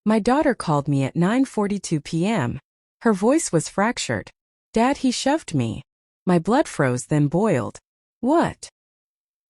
My daughter called me at 9:42 p.m. Her voice was fractured. "Dad, he shoved me." My blood froze, then boiled. "What?"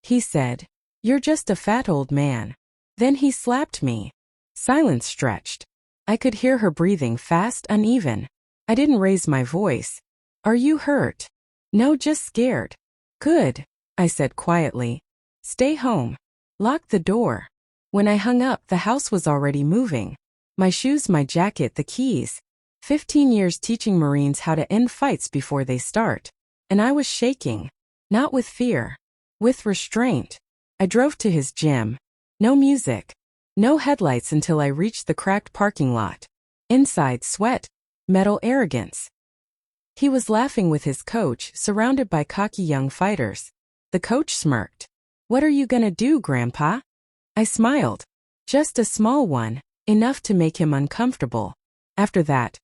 He said. "You're just a fat old man." Then he slapped me. Silence stretched. I could hear her breathing fast, uneven. I didn't raise my voice. "Are you hurt?" "No, just scared." "Good," I said quietly. "Stay home. Lock the door." When I hung up, the house was already moving. My shoes, my jacket, the keys. 15 years teaching Marines how to end fights before they start. And I was shaking. Not with fear. With restraint. I drove to his gym. No music. No headlights until I reached the cracked parking lot. Inside, sweat. Metal arrogance. He was laughing with his coach, surrounded by cocky young fighters. The coach smirked. "What are you gonna do, Grandpa?" I smiled. Just a small one, enough to make him uncomfortable. After that,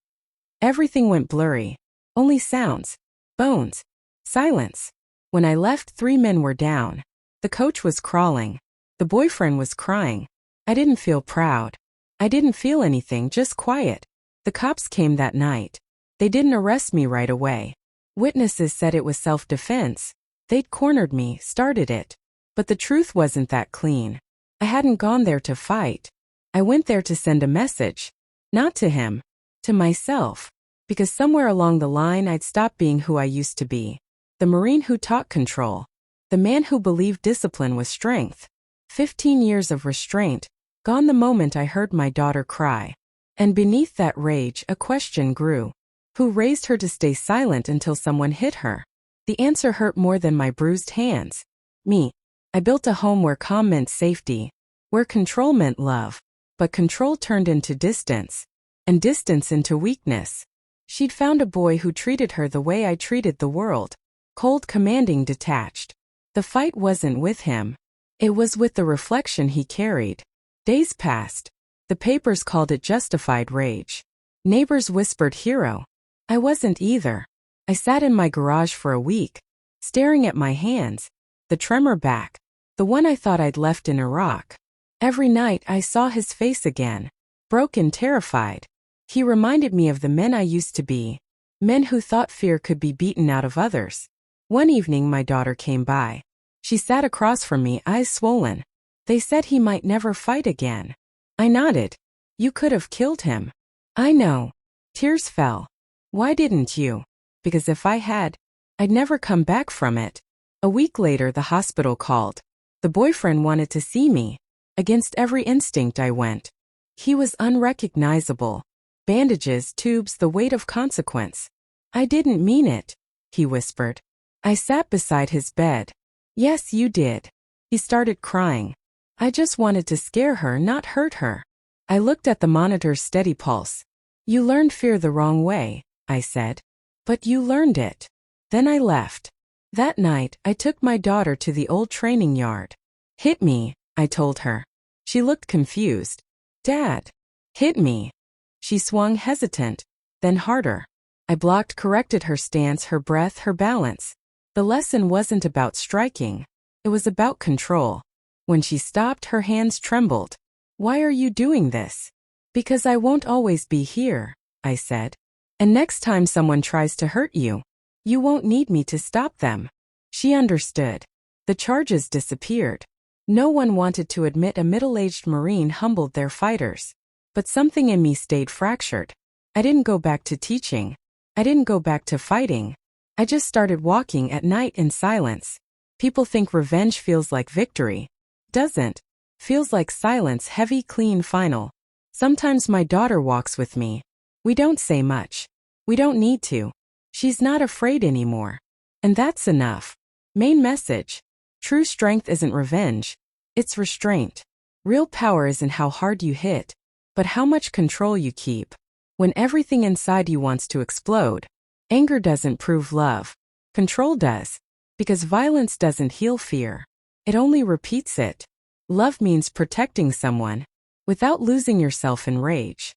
everything went blurry. Only sounds. Bones. Silence. When I left, 3 men were down. The coach was crawling. The boyfriend was crying. I didn't feel proud. I didn't feel anything, just quiet. The cops came that night. They didn't arrest me right away. Witnesses said it was self-defense. They'd cornered me, started it. But the truth wasn't that clean. I hadn't gone there to fight. I went there to send a message. Not to him. To myself. Because somewhere along the line I'd stopped being who I used to be. The Marine who taught control. The man who believed discipline was strength. 15 years of restraint, gone the moment I heard my daughter cry. And beneath that rage, a question grew. Who raised her to stay silent until someone hit her? The answer hurt more than my bruised hands. Me. I built a home where calm meant safety, where control meant love. But control turned into distance. And distance into weakness. She'd found a boy who treated her the way I treated the world. Cold, commanding, detached. The fight wasn't with him. It was with the reflection he carried. Days passed. The papers called it justified rage. Neighbors whispered hero. I wasn't either. I sat in my garage for a week, staring at my hands. The tremor back. The one I thought I'd left in Iraq. Every night I saw his face again. Broken, terrified. He reminded me of the men I used to be. Men who thought fear could be beaten out of others. One evening my daughter came by. She sat across from me, eyes swollen. They said he might never fight again. I nodded. You could have killed him. I know. Tears fell. Why didn't you? Because if I had, I'd never come back from it. A week later the hospital called. The boyfriend wanted to see me. Against every instinct I went. He was unrecognizable. Bandages, tubes, the weight of consequence. I didn't mean it, he whispered. I sat beside his bed. Yes, you did. He started crying. I just wanted to scare her, not hurt her. I looked at the monitor's steady pulse. You learned fear the wrong way, I said. But you learned it. Then I left. That night, I took my daughter to the old training yard. Hit me, I told her. She looked confused. Dad. Hit me. She swung hesitant, then harder. I blocked, corrected her stance, her breath, her balance. The lesson wasn't about striking. It was about control. When she stopped, her hands trembled. Why are you doing this? Because I won't always be here, I said. And next time someone tries to hurt you, you won't need me to stop them. She understood. The charges disappeared. No one wanted to admit a middle-aged Marine humbled their fighters. But something in me stayed fractured. I didn't go back to teaching. I didn't go back to fighting. I just started walking at night in silence. People think revenge feels like victory. Doesn't. Feels like silence, heavy, clean, final. Sometimes my daughter walks with me. We don't say much. We don't need to. She's not afraid anymore. And that's enough. Main message. True strength isn't revenge. It's restraint. Real power isn't how hard you hit, but how much control you keep. When everything inside you wants to explode, anger doesn't prove love. Control does. Because violence doesn't heal fear. It only repeats it. Love means protecting someone without losing yourself in rage.